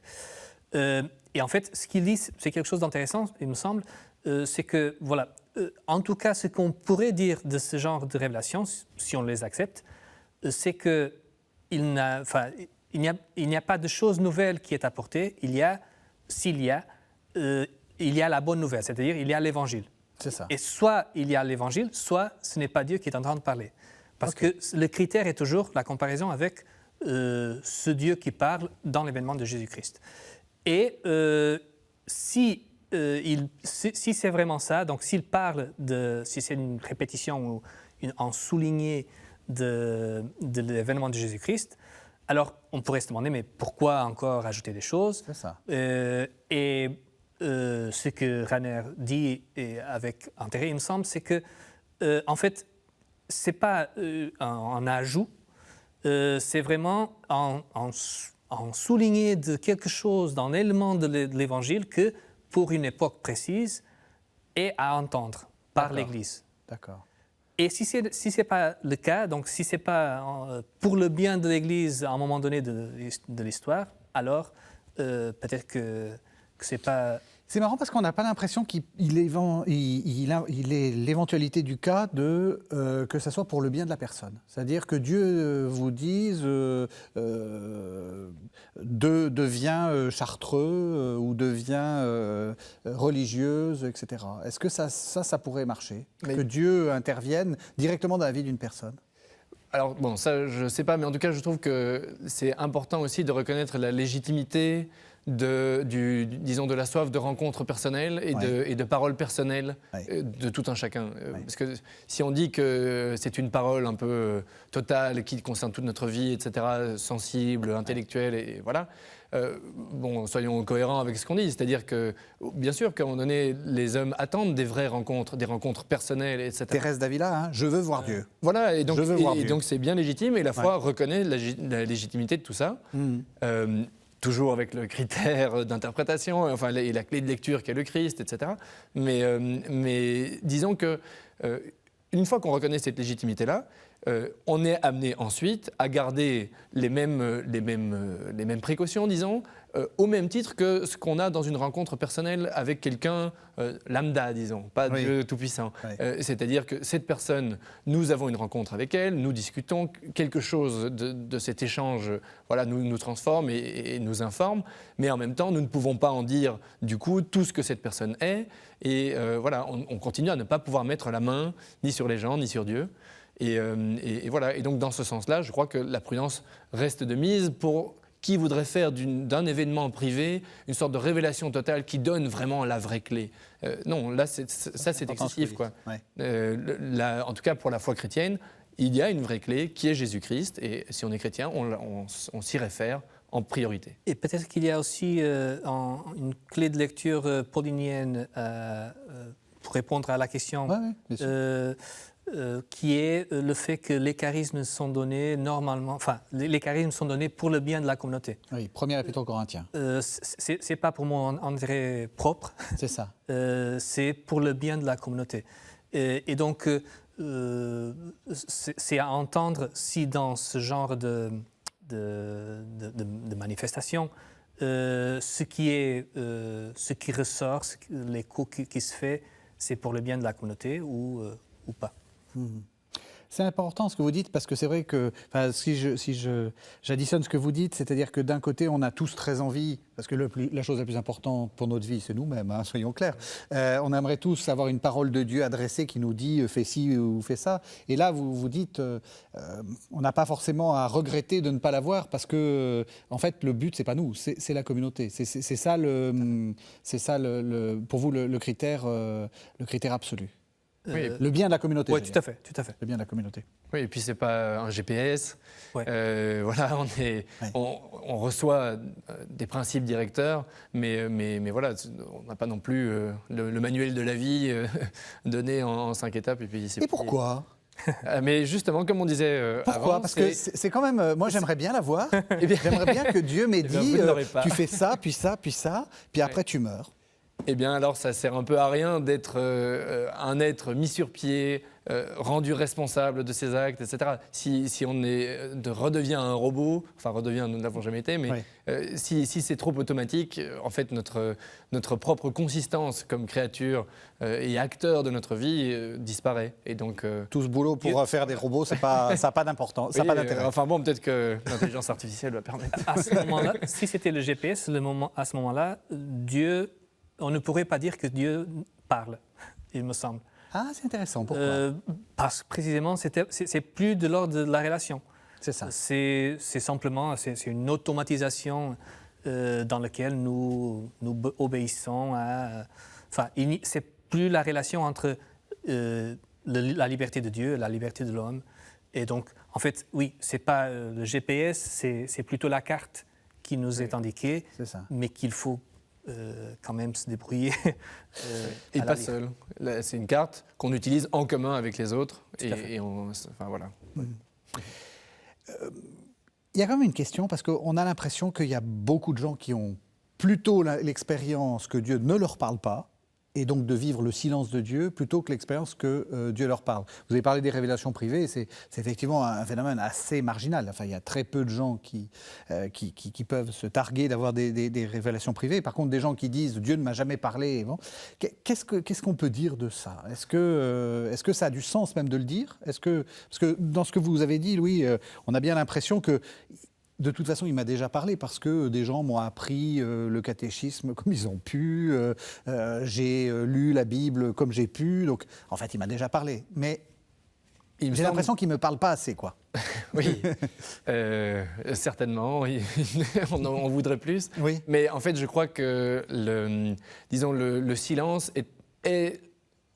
C: Et en fait, ce qu'il dit, c'est quelque chose d'intéressant, il me semble, c'est que, voilà, en tout cas, ce qu'on pourrait dire de ce genre de révélations, si on les accepte, c'est qu'il n'y a pas de chose nouvelle qui est apportée, il y a la bonne nouvelle, c'est-à-dire il y a l'Évangile.
A: C'est ça.
C: Et soit il y a l'Évangile, soit ce n'est pas Dieu qui est en train de parler. Parce que le critère est toujours la comparaison avec ce Dieu qui parle dans l'événement de Jésus-Christ. Et si c'est vraiment ça, donc s'il parle si c'est une répétition ou un souligné de l'événement de Jésus-Christ, alors on pourrait se demander, mais pourquoi encore ajouter des choses?
A: C'est ça.
C: Ce que Rahner dit avec intérêt, il me semble, c'est que, en fait, ce n'est pas un ajout, c'est vraiment en souligner de quelque chose dans l'élément de l'Évangile que, pour une époque précise, est à entendre par l'Église.
A: D'accord.
C: Et si ce n'est pas le cas, donc si ce n'est pas pour le bien de l'Église à un moment donné de l'histoire, alors peut-être que ce n'est pas...
A: C'est marrant parce qu'on n'a pas l'impression qu'il est l'éventualité du cas que ça soit pour le bien de la personne. C'est-à-dire que Dieu vous dise deviens chartreux ou deviens religieuse, etc. Est-ce que ça pourrait marcher? Que Dieu intervienne directement dans la vie d'une personne?
B: Alors bon, ça je ne sais pas, mais en tout cas je trouve que c'est important aussi de reconnaître la légitimité disons de la soif de rencontres personnelles et de paroles personnelles de tout un chacun. Parce que si on dit que c'est une parole un peu totale qui concerne toute notre vie, etc., sensible, intellectuelle, et voilà, soyons cohérents avec ce qu'on dit. C'est-à-dire que, bien sûr, qu'à un moment donné, les hommes attendent des vraies rencontres, des rencontres personnelles, etc.
A: Thérèse d'Avila, je veux voir Dieu.
B: Voilà, et donc c'est bien légitime, et la foi reconnaît la légitimité de tout ça. Toujours avec le critère d'interprétation, et la clé de lecture qu'est le Christ, etc. Mais disons que une fois qu'on reconnaît cette légitimité-là, on est amené ensuite à garder les mêmes précautions, disons, au même titre que ce qu'on a dans une rencontre personnelle avec quelqu'un lambda, disons, pas Dieu tout-puissant. Oui. C'est-à-dire que cette personne, nous avons une rencontre avec elle, nous discutons, quelque chose de cet échange nous transforme et nous informe, mais en même temps, nous ne pouvons pas en dire, du coup, tout ce que cette personne est, et on continue à ne pas pouvoir mettre la main ni sur les gens, ni sur Dieu. Et voilà. Et donc, dans ce sens-là, je crois que la prudence reste de mise pour qui voudrait faire d'un événement privé une sorte de révélation totale qui donne vraiment la vraie clé. Non, là, c'est excessif, quoi. Ouais. En tout cas, pour la foi chrétienne, il y a une vraie clé qui est Jésus-Christ. Et si on est chrétien, on s'y réfère en priorité.
C: Et peut-être qu'il y a aussi une clé de lecture paulinienne pour répondre à la question. Bien sûr. Qui est le fait que les charismes sont donnés normalement, les charismes sont donnés pour le bien de la communauté.
A: Oui, premier épître aux Corinthiens.
C: C'est pas pour mon intérêt propre.
A: C'est ça.
C: C'est pour le bien de la communauté. Et donc, c'est à entendre si dans ce genre de manifestation, ce qui ressort, l'écho qui se fait, c'est pour le bien de la communauté ou pas.
A: C'est important ce que vous dites, parce que c'est vrai que si j'additionne ce que vous dites, c'est-à-dire que d'un côté, on a tous très envie, parce que la chose la plus importante pour notre vie, c'est nous-mêmes, hein, soyons clairs. On aimerait tous avoir une parole de Dieu adressée qui nous dit « fais ci ou fais ça ». Et là, vous vous dites, on n'a pas forcément à regretter de ne pas l'avoir, parce que, en fait, le but, c'est pas nous, c'est la communauté. C'est ça, pour vous, le critère absolu. Oui, le bien de la communauté.
C: Oui, tout à fait.
A: Le bien de la communauté.
B: Oui, et puis c'est pas un GPS.
C: Ouais.
B: On reçoit des principes directeurs, mais voilà, on n'a pas non plus le manuel de la vie donné en 5 étapes. Et
A: pourquoi ?
B: Mais justement, comme on disait
A: Pourquoi ?
B: avant...
A: Parce que c'est quand même... Moi, j'aimerais bien l'avoir. J'aimerais bien que Dieu m'ait dit, tu fais ça, puis ça, puis ça, puis après tu meurs.
B: Eh bien, alors, ça sert un peu à rien d'être un être mis sur pied, rendu responsable de ses actes, etc. Si on redevient un robot, nous ne l'avons jamais été, mais si c'est trop automatique, en fait, notre propre consistance comme créature et acteur de notre vie disparaît. Et donc,
A: tout ce boulot pour faire des robots, ça n'a pas d'importance, ça n'a pas d'intérêt.
B: Peut-être que l'intelligence artificielle va permettre.
C: À ce moment-là, si c'était le GPS, à ce moment-là, on ne pourrait pas dire que Dieu parle, il me semble.
A: Ah, c'est intéressant. Pourquoi ?
C: Parce que précisément, c'est plus de l'ordre de la relation.
A: C'est ça.
C: C'est simplement une automatisation dans laquelle nous obéissons à... c'est plus la relation entre la liberté de Dieu et la liberté de l'homme. Et donc, en fait, oui, c'est pas le GPS, c'est plutôt la carte qui nous est indiquée, mais qu'il faut quand même se débrouiller.
B: Et pas seul. C'est une carte qu'on utilise en commun avec les autres. Voilà.
A: Il y a quand même une question, parce qu'on a l'impression qu'il y a beaucoup de gens qui ont plutôt l'expérience que Dieu ne leur parle pas, et donc de vivre le silence de Dieu plutôt que l'expérience que Dieu leur parle. Vous avez parlé des révélations privées, c'est effectivement un phénomène assez marginal. Enfin, il y a très peu de gens qui peuvent se targuer d'avoir des révélations privées. Par contre, des gens qui disent « Dieu ne m'a jamais parlé », bon, qu'est-ce qu'on peut dire de ça ? Est-ce que ça a du sens même de le dire ? Parce que dans ce que vous avez dit, Louis, on a bien l'impression que... De toute façon, il m'a déjà parlé parce que des gens m'ont appris le catéchisme comme ils ont pu, j'ai lu la Bible comme j'ai pu, donc en fait, il m'a déjà parlé. Mais j'ai l'impression qu'il ne me parle pas assez, quoi.
B: Oui, certainement, on voudrait plus.
A: Oui.
B: Mais en fait, je crois que le silence est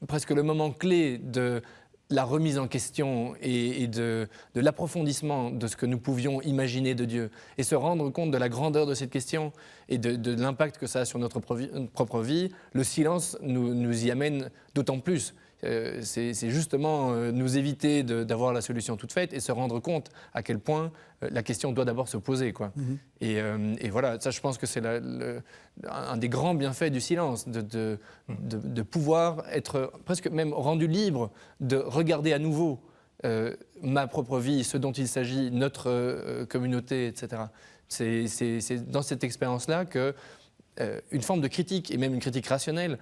B: presque le moment clé de la remise en question et de l'approfondissement de ce que nous pouvions imaginer de Dieu et se rendre compte de la grandeur de cette question et de l'impact que ça a sur notre propre vie. Le silence nous y amène d'autant plus. C'est justement nous éviter d'avoir la solution toute faite et se rendre compte à quel point la question doit d'abord se poser, quoi. Mm-hmm. Et voilà, ça je pense que c'est un des grands bienfaits du silence, de pouvoir être presque même rendu libre de regarder à nouveau ma propre vie, ce dont il s'agit, notre communauté, etc. C'est dans cette expérience-là que une forme de critique, et même une critique rationnelle,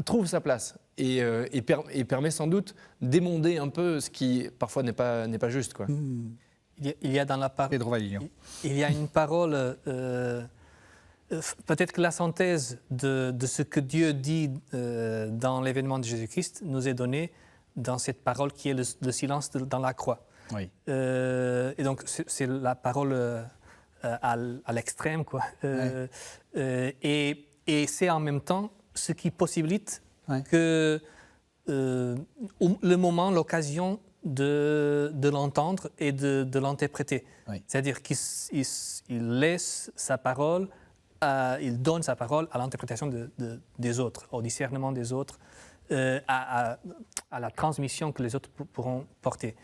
B: trouve sa place et permet sans doute d'émonder un peu ce qui parfois n'est pas juste, quoi.
C: Il y a dans la
A: Pedro Valillo.
C: il y a une parole, peut-être que la synthèse de ce que Dieu dit dans l'événement de Jésus-Christ nous est donnée dans cette parole qui est le silence dans la croix.
A: Oui.
C: Et donc c'est la parole à l'extrême, quoi. Et c'est en même temps ce qui possibilite que le moment, l'occasion de l'entendre et de l'interpréter.
A: Oui.
C: C'est-à-dire qu'il laisse sa parole, il donne sa parole à l'interprétation des autres, au discernement des autres, à la transmission que les autres pourront porter.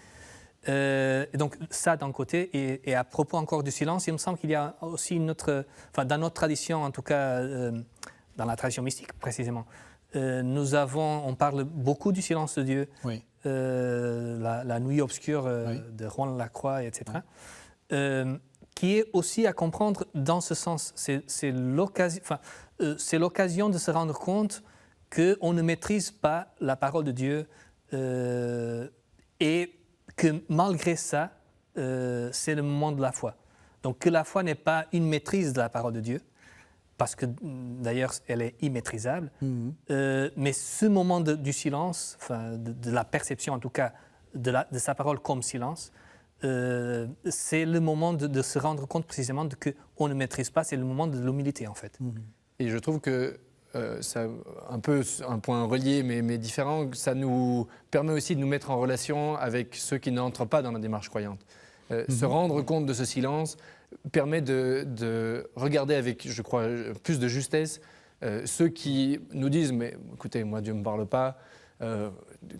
C: Et donc ça d'un côté, et à propos encore du silence, il me semble qu'il y a aussi une autre, enfin dans notre tradition en tout cas, dans la tradition mystique précisément, on parle beaucoup du silence de Dieu,
A: Oui.
C: la nuit obscure de Juan Lacroix, etc., qui est aussi à comprendre dans ce sens. C'est l'occasion de se rendre compte qu'on ne maîtrise pas la parole de Dieu et que malgré ça, c'est le moment de la foi. Donc que la foi n'est pas une maîtrise de la parole de Dieu, parce que d'ailleurs elle est immaîtrisable, mais ce moment du silence, enfin, de la perception en tout cas de sa parole comme silence, c'est le moment de se rendre compte précisément qu'on ne maîtrise pas, c'est le moment de l'humilité en fait.
B: Et je trouve que ça, un peu un point relié mais différent, ça nous permet aussi de nous mettre en relation avec ceux qui n'entrent pas dans la démarche croyante. Se rendre compte de ce silence permet de regarder avec, je crois, plus de justesse ceux qui nous disent « mais écoutez, moi Dieu ne me parle pas,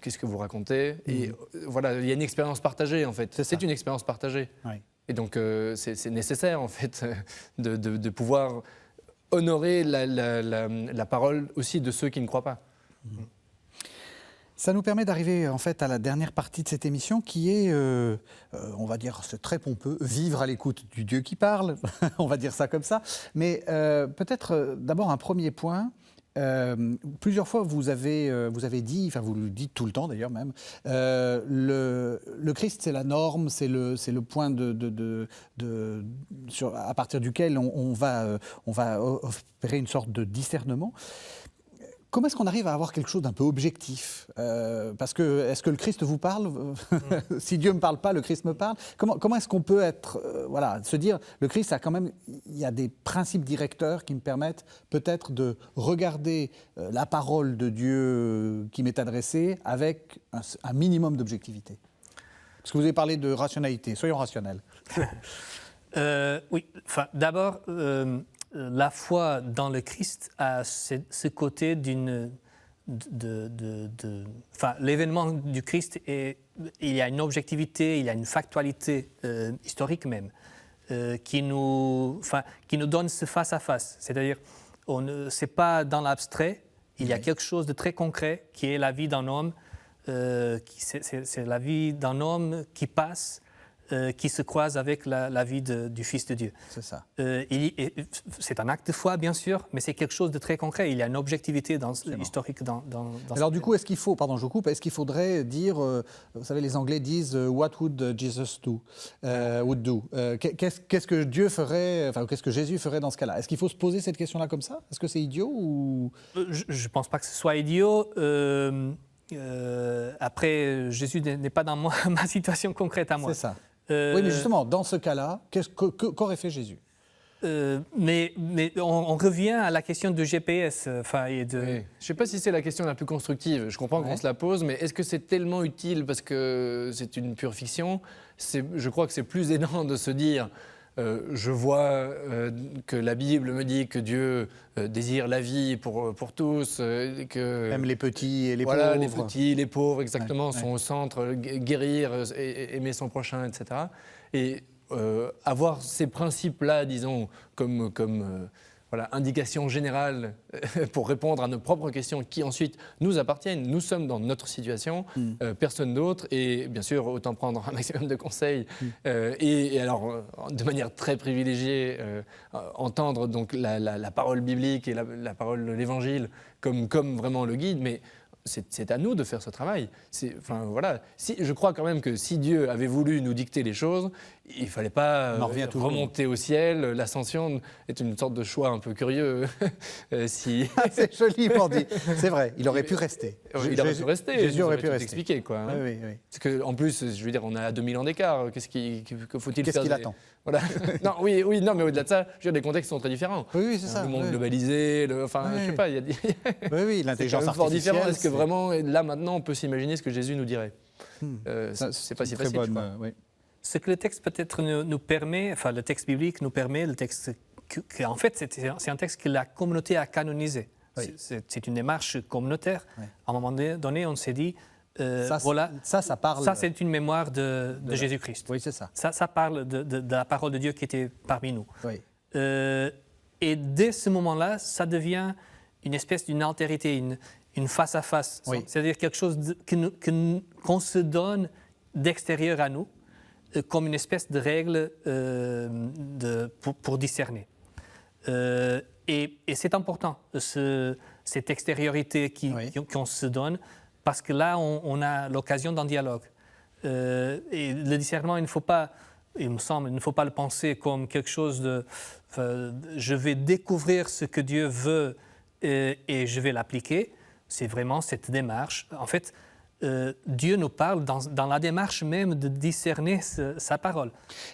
B: qu'est-ce que vous racontez ?» Et voilà, il y a une expérience partagée en fait, c'est une expérience partagée.
A: Oui.
B: Et donc c'est nécessaire en fait de pouvoir honorer la parole aussi de ceux qui ne croient pas.
A: Ça nous permet d'arriver en fait à la dernière partie de cette émission qui est, on va dire, c'est très pompeux, vivre à l'écoute du Dieu qui parle, on va dire ça comme ça. Mais peut-être d'abord un premier point. Plusieurs fois vous avez dit, enfin vous le dites tout le temps d'ailleurs même, le Christ c'est la norme, c'est le point à partir duquel on va opérer une sorte de discernement. Comment est-ce qu'on arrive à avoir quelque chose d'un peu objectif parce que, est-ce que le Christ vous parle Si Dieu ne me parle pas, le Christ me parle. Comment est-ce qu'on peut être, se dire, le Christ a quand même, il y a des principes directeurs qui me permettent peut-être de regarder la parole de Dieu qui m'est adressée avec un minimum d'objectivité. Parce que vous avez parlé de rationalité, soyons rationnels.
C: Oui, enfin, d'abord, la foi dans le Christ a ce côté l'événement du Christ, il y a une objectivité, il y a une factualité historique même, qui nous donne ce face-à-face. C'est-à-dire, ce n'est pas dans l'abstrait, il y a quelque chose de très concret qui est la vie d'un homme, c'est la vie d'un homme qui passe, qui se croise avec la vie du Fils de Dieu.
A: C'est ça.
C: C'est un acte de foi, bien sûr, mais c'est quelque chose de très concret. Il y a une objectivité historique dans
A: Alors du coup, est-ce qu'il faudrait dire, vous savez, les Anglais disent « What would Jesus do » would do. Qu'est-ce que Dieu ferait, enfin, qu'est-ce que Jésus ferait dans ce cas-là? Est-ce qu'il faut se poser cette question-là comme ça? Est-ce que c'est idiot ou...
C: Je ne pense pas que ce soit idiot. Après, Jésus n'est pas dans ma situation concrète à moi.
A: C'est ça. Oui, mais justement, dans ce cas-là, qu'aurait fait Jésus?
C: Mais on revient à la question de GPS.
B: Oui. Je ne sais pas si c'est la question la plus constructive. Je comprends qu'on se la pose, mais est-ce que c'est tellement utile parce que c'est une pure fiction? Je crois que c'est plus aidant de se dire je vois que la Bible me dit que Dieu désire la vie pour tous, que
A: même les petits et les pauvres.
B: Voilà, les petits, les pauvres, exactement, sont au centre, guérir, aimer son prochain, etc. Et avoir ces principes-là, disons, comme voilà, indications générales pour répondre à nos propres questions qui ensuite nous appartiennent. Nous sommes dans notre situation, personne d'autre. Et bien sûr, autant prendre un maximum de conseils. Et alors, de manière très privilégiée, entendre donc la parole biblique et la parole de l'Évangile comme vraiment le guide. Mais c'est à nous de faire ce travail. Enfin, voilà. Je crois quand même que si Dieu avait voulu nous dicter les choses, il ne fallait pas remonter au ciel. L'ascension est une sorte de choix un peu curieux.
A: C'est joliment dit. C'est vrai, il aurait pu rester.
B: Il aurait pu rester.
A: Jésus aurait pu
B: tout
A: rester.
B: expliquer, quoi. Hein.
A: Oui.
B: Parce qu'en plus, je veux dire, on est à 2000 ans d'écart. Que faut-il faire
A: qu'il attend?
B: Voilà. Non, non, mais au-delà de ça, je veux dire, les contextes sont très différents.
A: Oui, c'est ça.
B: Le monde globalisé, je sais pas, il y a
A: oui, l'intelligence
B: c'est fort différent.
A: artificielle.
B: Est-ce que vraiment, là maintenant, on peut s'imaginer ce que Jésus nous dirait C'est pas si facile, je crois.
A: Oui.
C: Ce que le texte peut-être nous permet, enfin le texte biblique nous permet, le texte en fait c'est un texte que la communauté a canonisé.
A: Oui.
C: C'est une démarche communautaire.
A: Oui.
C: À un moment donné, on s'est dit,
A: ça parle.
C: Ça c'est une mémoire de Jésus-Christ.
A: Oui, c'est ça.
C: Ça parle de la parole de Dieu qui était parmi nous.
A: Oui.
C: Et dès ce moment-là, ça devient une espèce d'une altérité, une face à face.
A: Oui.
C: C'est-à-dire quelque chose qu'on se donne d'extérieur à nous, comme une espèce de règle pour discerner. Et c'est important, cette extériorité qu'on se donne, parce que là, on a l'occasion d'un dialogue. Et le discernement, il me semble, il ne faut pas le penser comme quelque chose de... je vais découvrir ce que Dieu veut et je vais l'appliquer. C'est vraiment cette démarche. En fait, Dieu nous parle dans la démarche même de discerner sa parole.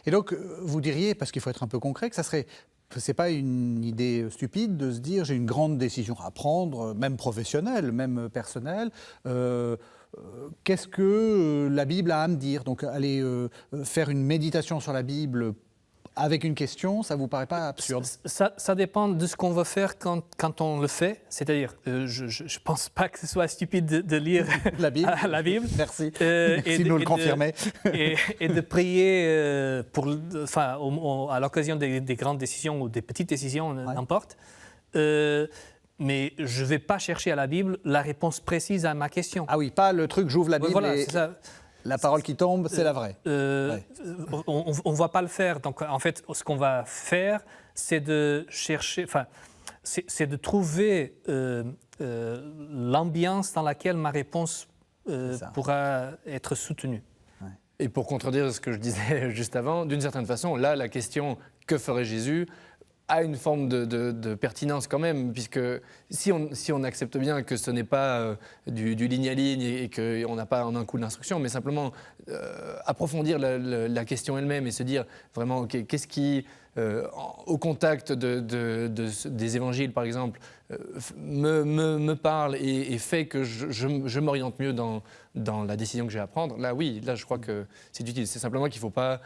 A: Et donc, vous diriez, parce qu'il faut être un peu concret, que c'est pas une idée stupide de se dire j'ai une grande décision à prendre, même professionnelle, même personnelle. Qu'est-ce que la Bible a à me dire? Donc, aller faire une méditation sur la Bible avec une question, ça ne vous paraît pas absurde?
C: Ça dépend de ce qu'on veut faire quand on le fait. C'est-à-dire, je ne pense pas que ce soit stupide de lire
A: la Bible.
C: La Bible.
A: Merci. Merci de nous le confirmer.
C: Et de prier à l'occasion des grandes décisions ou des petites décisions, n'importe. Mais je ne vais pas chercher à la Bible la réponse précise à ma question.
A: Ah oui, pas le truc j'ouvre la Bible
C: voilà,
A: et...
C: c'est ça.
A: La parole qui tombe, c'est la vraie.
C: On ne va pas le faire. Donc, en fait, ce qu'on va faire, c'est de chercher, c'est de trouver l'ambiance dans laquelle ma réponse pourra être soutenue.
B: Ouais. Et pour contredire ce que je disais juste avant, d'une certaine façon, là, la question « que ferait Jésus ?» a une forme de pertinence quand même, puisque si on accepte bien que ce n'est pas du ligne à ligne et qu'on n'a pas en un coup d'instruction, mais simplement approfondir la question elle-même et se dire vraiment qu'est-ce qui, au contact des évangiles par exemple, me parle et fait que je m'oriente mieux dans la décision que j'ai à prendre, là oui, là je crois que c'est utile. C'est simplement qu'il ne faut pas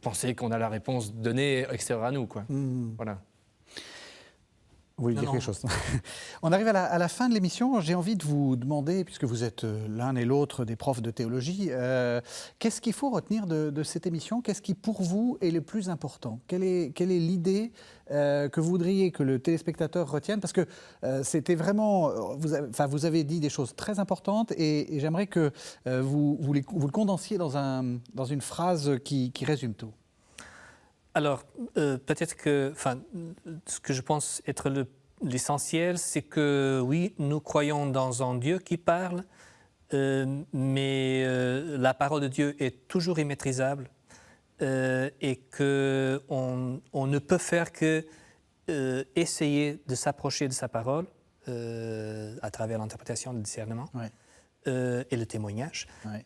B: penser qu'on a la réponse donnée extérieure à nous, quoi. Voilà.
A: Vous voulez dire quelque chose? On arrive à la fin de l'émission. J'ai envie de vous demander, puisque vous êtes l'un et l'autre des profs de théologie, qu'est-ce qu'il faut retenir de cette émission? Qu'est-ce qui, pour vous, est le plus important? Quelle est l'idée que vous voudriez que le téléspectateur retienne? Parce que c'était vraiment... Vous avez dit des choses très importantes et j'aimerais que vous le condensiez dans une phrase qui résume tout.
C: Alors, peut-être que, ce que je pense être l'essentiel, c'est que oui, nous croyons dans un Dieu qui parle, mais la parole de Dieu est toujours immaîtrisable et qu'on ne peut faire que essayer de s'approcher de sa parole à travers l'interprétation, le discernement et le témoignage. Ouais.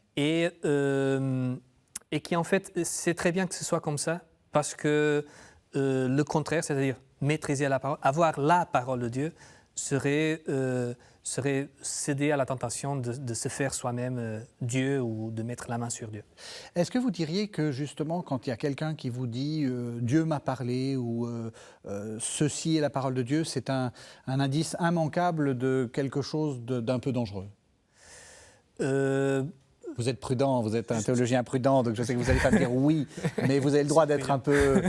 C: Et qui, en fait, c'est très bien que ce soit comme ça. Parce que le contraire, c'est-à-dire maîtriser la parole, avoir la parole de Dieu, serait céder à la tentation de se faire soi-même Dieu ou de mettre la main sur Dieu.
A: Est-ce que vous diriez que justement, quand il y a quelqu'un qui vous dit « Dieu m'a parlé » ou « Ceci est la parole de Dieu », c'est un indice immanquable de quelque chose d'un peu dangereux? Vous êtes prudent, vous êtes un théologien prudent, donc je sais que vous n'allez pas me dire oui, mais vous avez le droit d'être un peu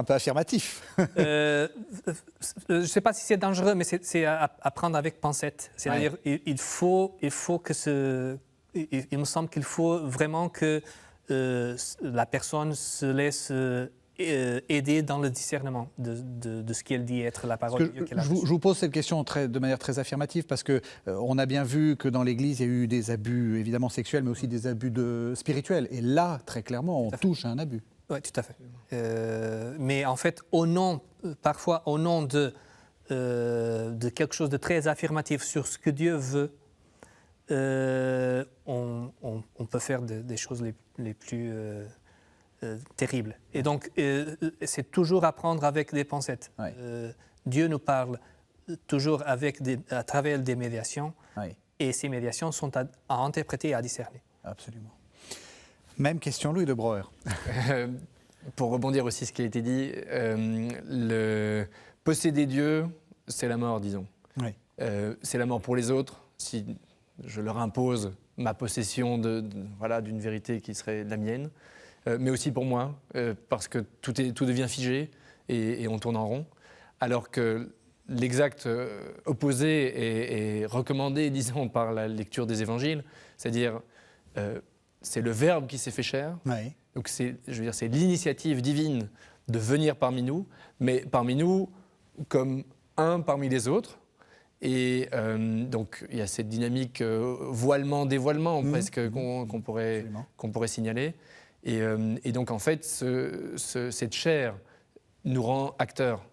A: affirmatif.
C: Je ne sais pas si c'est dangereux, mais c'est à prendre avec pincette. C'est-à-dire il faut que il me semble qu'il faut vraiment que la personne se laisse aider dans le discernement de ce qu'elle dit être la parole de Dieu qu'elle a
A: je
C: reçue.
A: vous pose cette question de manière très affirmative parce qu'on a bien vu que dans l'Église, il y a eu des abus évidemment sexuels, mais aussi des abus spirituels. Et là, très clairement, on touche à un abus.
C: Oui, tout à fait. Mais en fait, parfois au nom de quelque chose de très affirmatif sur ce que Dieu veut, on peut faire des choses les plus terribles. Et donc, c'est toujours à prendre avec des pincettes.
A: Oui.
C: Dieu nous parle toujours à travers des médiations,
A: Oui.
C: et ces médiations sont à interpréter et à discerner.
A: Absolument. Même question, Louis de Breuer.
B: Pour rebondir aussi sur ce qui a été dit, le posséder Dieu, c'est la mort, disons.
A: Oui.
B: C'est la mort pour les autres, si je leur impose ma possession d'une vérité qui serait la mienne, mais aussi pour moi, parce que tout devient figé et on tourne en rond, alors que l'exact opposé est recommandé, disons, par la lecture des évangiles, c'est-à-dire c'est le Verbe qui s'est fait chair.
A: Oui.
B: Donc c'est l'initiative divine de venir parmi nous, mais parmi nous comme un parmi les autres. Et donc il y a cette dynamique voilement-dévoilement presque qu'on pourrait signaler. Et donc en fait, cette chair nous rend acteurs.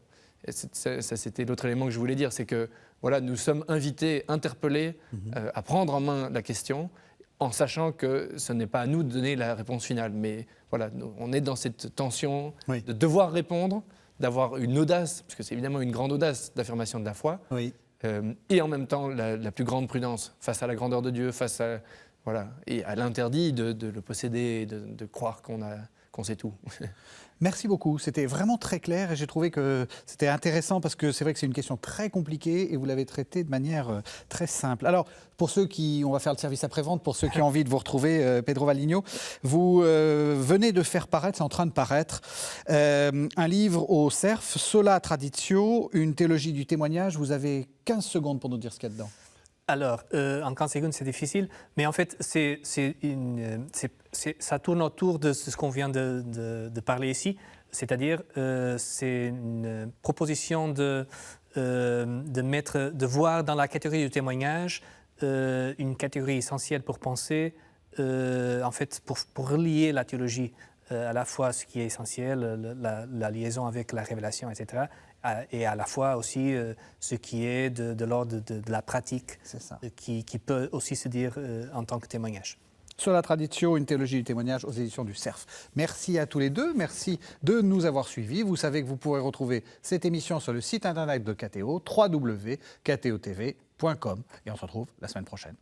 B: Et ça, c'était l'autre élément que je voulais dire, c'est que voilà, nous sommes invités, interpellés à prendre en main la question, en sachant que ce n'est pas à nous de donner la réponse finale. Mais voilà, on est dans cette tension de devoir répondre, d'avoir une audace, parce que c'est évidemment une grande audace d'affirmation de la foi, et en même temps la plus grande prudence face à la grandeur de Dieu, et à l'interdit de le posséder et de croire qu'on sait tout.
A: Merci beaucoup, c'était vraiment très clair et j'ai trouvé que c'était intéressant parce que c'est vrai que c'est une question très compliquée et vous l'avez traitée de manière très simple. Alors, pour ceux on va faire le service après-vente, pour ceux qui ont envie de vous retrouver, Pedro Valinho, vous venez de faire paraître, c'est en train de paraître, un livre au CERF, Sola Traditio, une théologie du témoignage. Vous avez 15 secondes pour nous dire ce qu'il y a dedans.
C: Alors, en 15 secondes, c'est difficile, mais en fait, ça tourne autour de ce qu'on vient de parler ici, c'est-à-dire c'est une proposition de voir dans la catégorie du témoignage une catégorie essentielle pour penser, en fait, pour relier la théologie à la fois ce qui est essentiel, la liaison avec la révélation, etc., et à la fois aussi ce qui est de l'ordre de la pratique, qui peut aussi se dire en tant que témoignage.
A: Sola Traditio, une théologie du témoignage aux éditions du CERF. Merci à tous les deux, merci de nous avoir suivis. Vous savez que vous pourrez retrouver cette émission sur le site internet de KTO, www.ktotv.com. Et on se retrouve la semaine prochaine.